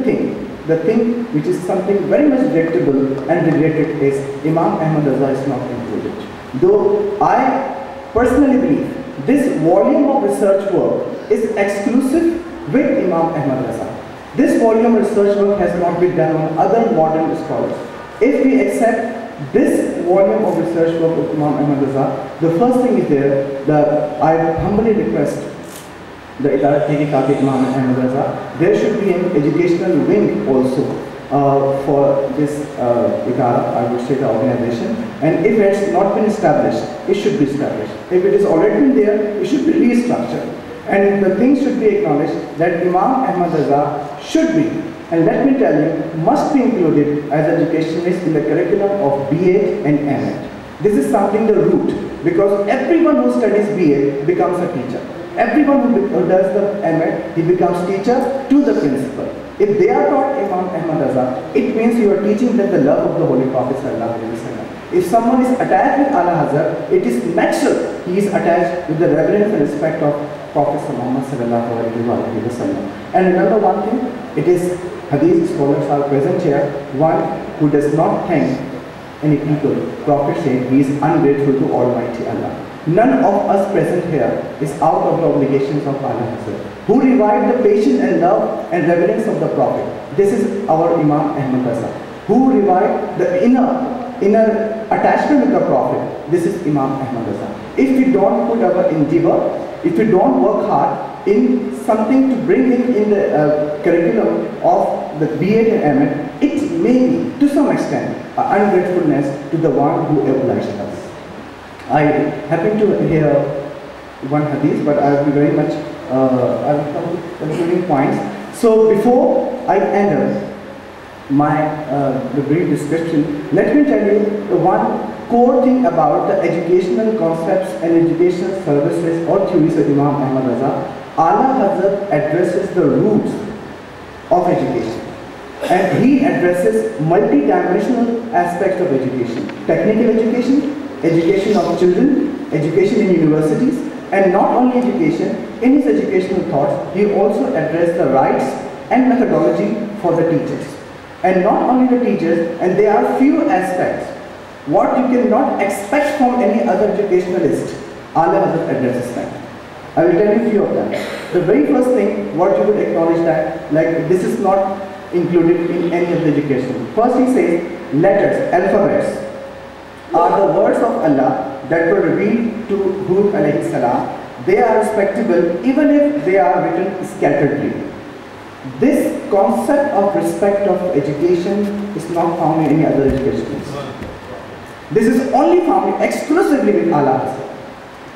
the thing which is something very much regrettable and regretted is Imam Ahmed Raza is not included. Though I personally believe this volume of research work is exclusive with Imam Ahmed Raza. This volume of research work has not been done on other modern scholars. If we accept this volume of research work of Imam Ahmed Raza, the first thing is there, I humbly request the Idarat-e Imam Ahmed Raza, there should be an educational wing also for this Idara, I would say the organization, and if it has not been established, it should be established. If it is already been there, it should be restructured. And the thing should be acknowledged that Imam Ahmed Raza should be, and let me tell you, must be included as educationalist in the curriculum of B.Ed and M.Ed. This is something the root, because everyone who studies B.Ed becomes a teacher. Everyone who does the M.Ed, he becomes teacher to the principal. If they are taught Imam Ahmed Raza, it means you are teaching them the love of the Holy Prophet Sallallahu Alaihi Wasallam. If someone is attached with Aala-Hazrat, it is natural he is attached with the reverence and respect of Prophet Muhammad Sallallahu Alaihi Wasallam. And remember one thing, it is Hadith scholars are present here, one who does not thank any people. Prophet said he is ungrateful to Almighty Allah. None of us present here is out of the obligations of Aala-Hazrat, who revived the patience and love and reverence of the Prophet. This is our Imam Ahmed Raza, who revived the inner attachment with the Prophet. This is Imam Ahmed Raza. If we don't put our endeavor, if we don't work hard in something to bring him in the curriculum of the B.Ed and M.Ed, it may be, to some extent, ungratefulness to the one who obliged us. I happen to hear one hadith, but I will be very much, I will come to concluding points. So before I end up the brief description, let me tell you the one core thing about the educational concepts and educational services or theories of Imam Ahmed Raza. Aala-Hazrat addresses the roots of education, and he addresses multi-dimensional aspects of education: technical education, education of children, education in universities, and not only education. In his educational thoughts, he also addressed the rights and methodology for the teachers, and not only the teachers. And there are few aspects what you cannot expect from any other educationalist. Aala-Hazrat addresses that. I will tell you a few of them. The very first thing, what you would acknowledge that, like, this is not included in any of the education. First he says, letters, alphabets, are the words of Allah that were revealed to Hud alayhi salam. They are respectable even if they are written scatteredly. This concept of respect of education is not found in any other education. This is only found exclusively with Aala-Hazrat.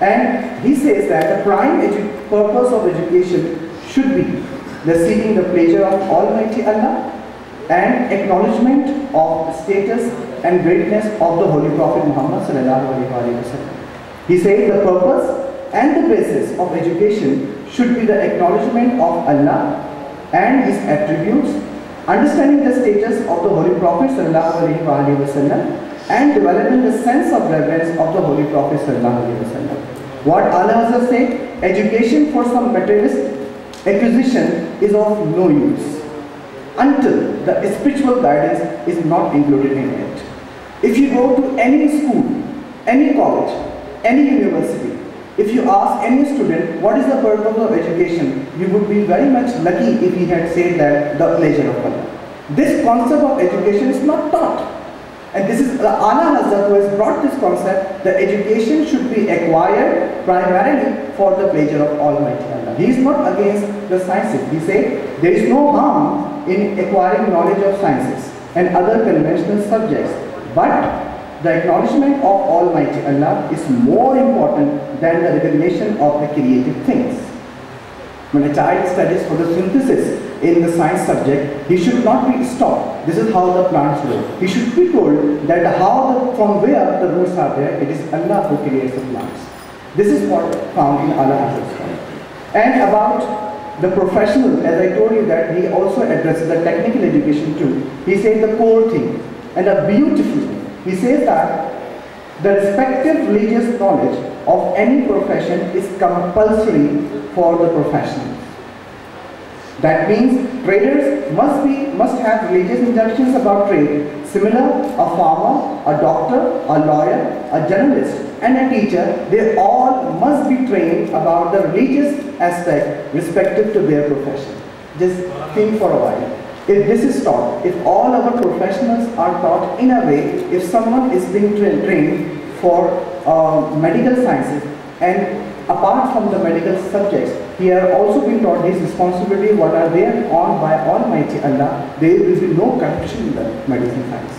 And he says that the prime purpose of education should be the seeking the pleasure of Almighty Allah and acknowledgement of status and greatness of the Holy Prophet Muhammad Sallallahu Alaihi Wasallam. He says the purpose and the basis of education should be the acknowledgement of Allah and His attributes, understanding the status of the Holy Prophet Sallallahu Alaihi Wasallam, and developing the sense of reverence of the Holy Prophet Sallallahu Alaihi Wasallam. What Aala-Hazrat said, education for some materialist acquisition is of no use until the spiritual guidance is not included in it. If you go to any school, any college, any university, if you ask any student what is the purpose of education, you would be very much lucky if he had said that the pleasure of Allah. This concept of education is not taught. And this is Aala-Hazrat who has brought this concept that education should be acquired primarily for the pleasure of Almighty Allah. He is not against the sciences. He said there is no harm in acquiring knowledge of sciences and other conventional subjects, but the acknowledgement of Almighty Allah is more important than the recognition of the creative things. When a child studies photosynthesis in the science subject, he should not be stopped. This is how the plants grow. He should be told that from where the roots are there, it is Allah who creates the plants. This is what found in Aala-Hazrat's scholar. And about the professional, as I told you that he also addresses the technical education too. He says the core thing and a beautiful thing. He says that the respective religious knowledge of any profession is compulsory for the professionals. That means traders must have religious injunctions about trade. Similar, a farmer, a doctor, a lawyer, a journalist, and a teacher, they all must be trained about the religious aspect respective to their profession. Just think for a while. If this is taught, if all our professionals are taught in a way, if someone is being trained for medical sciences, and apart from the medical subjects, he are also being taught his responsibility, what are there on by Almighty Allah, there will be no corruption in the medical science.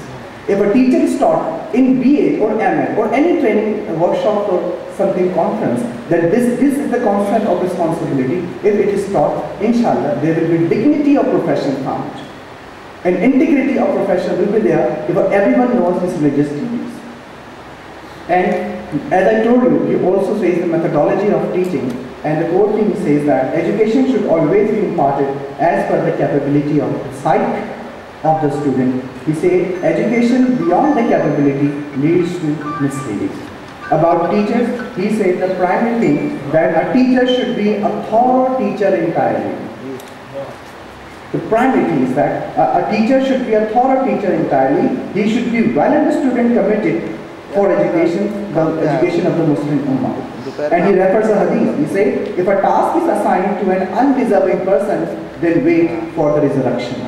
If a teacher is taught in BA or MA or any training workshop or something conference, that this is the concept of responsibility, if it is taught, inshallah, there will be dignity of profession found. And integrity of profession will be there if everyone knows his religious duties. And as I told you, he also says the methodology of teaching, and the core thing says that education should always be imparted as per the capability of psyche of the student. He said education beyond the capability leads to misleading. About teachers, he said the primary thing that a teacher should be a thorough teacher entirely. The primary thing is that a teacher should be a thorough teacher entirely. He should be well understood and committed for education, the education of the Muslim Ummah. And he refers a hadith. He said, if a task is assigned to an undeserving person, then wait for the resurrection.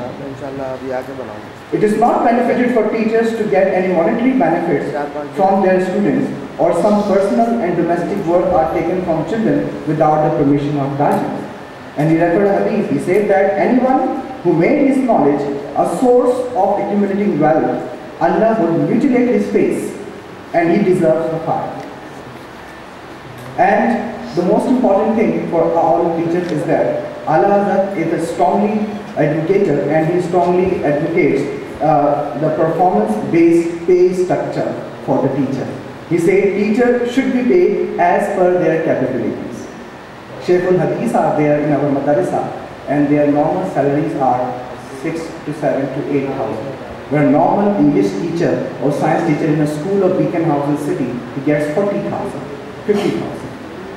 It is not benefited for teachers to get any monetary benefits from their students, or some personal and domestic work are taken from children without the permission of guardians. And he referred a hadith. He said that anyone who made his knowledge a source of accumulating wealth, Allah would mutilate his face, and he deserves the fire. And the most important thing for all teachers is that Aala-Hazrat is a strongly educator, and he strongly advocates the performance-based pay structure for the teacher. He said teachers should be paid as per their capabilities. Shaykhul Hadith are there in our madarisa, and their normal salaries are 6 to 7 to 8,000. Where a normal English teacher or science teacher in a school or beacon house in the city, he gets 40,000, 50,000.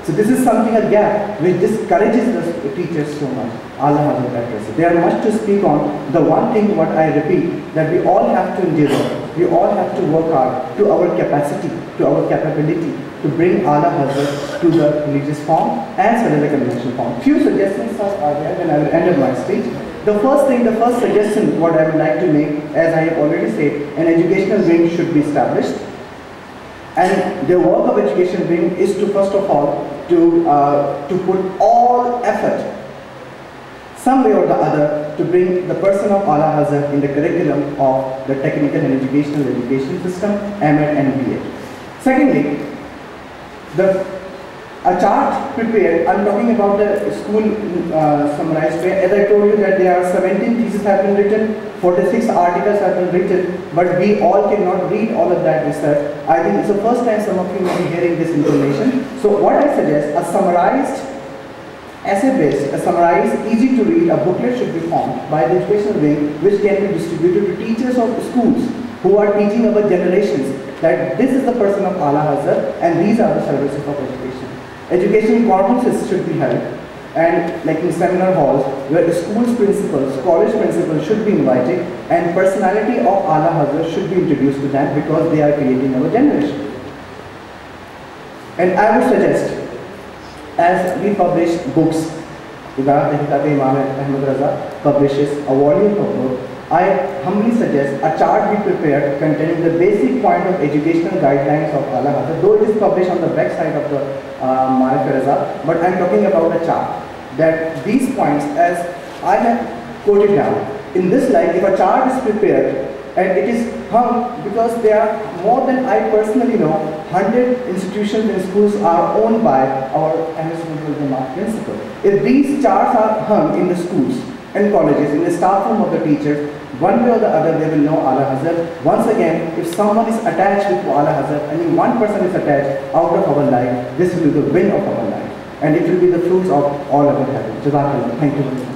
So this is something, a gap, which discourages the teachers so much. Aala-Hazrat. There are much to speak on. The one thing what I repeat, that we all have to endeavor, we all have to work hard to our capacity, to our capability, to bring Aala-Hazrat to the religious form as well as the conventional form. Few suggestions are there, and I will end my speech. The first suggestion what I would like to make, as I have already said, an educational wing should be established. And the work of education wing is to, first of all, to put all effort, some way or the other, to bring the person of Aala-Hazrat in the curriculum of the technical and educational education system, Ahmed and BA. Secondly, a chart prepared, I'm talking about the school summarized way. As I told you that there are 17 theses have been written, 46 articles have been written, but we all cannot read all of that research. I think it's the first time some of you may be hearing this information. So what I suggest, a summarized, essay-based, a summarized, easy to read, a booklet should be formed by the educational wing, which can be distributed to teachers of schools who are teaching our generations that this is the person of Aala-Hazrat and these are the services of education. Education conferences should be held, and like in seminar halls where the school's principals, college principals should be invited, and personality of Aala-Hazrat should be introduced to them because they are creating our generation. And I would suggest, as we publish books, Damat-e-Barkateho Imam Ahmed Raza publishes a volume of book, I humbly suggest a chart be prepared containing the basic point of educational guidelines of Aala-Hazrat, though it is published on the back side of the Raza, but I am talking about a chart, that these points, as I have quoted down, in this light, if a chart is prepared and it is hung, because there are more than I personally know, 100 institutions and schools are owned by our Ahmed principal. If these charts are hung in the schools and colleges, in the staff room of the teachers, one way or the other they will know Aala-Hazrat. Once again, if someone is attached with Aala-Hazrat, and if one person is attached out of our life, this will be the win of our life. And it will be the fruits of all our habits. Jazakallah. Thank you.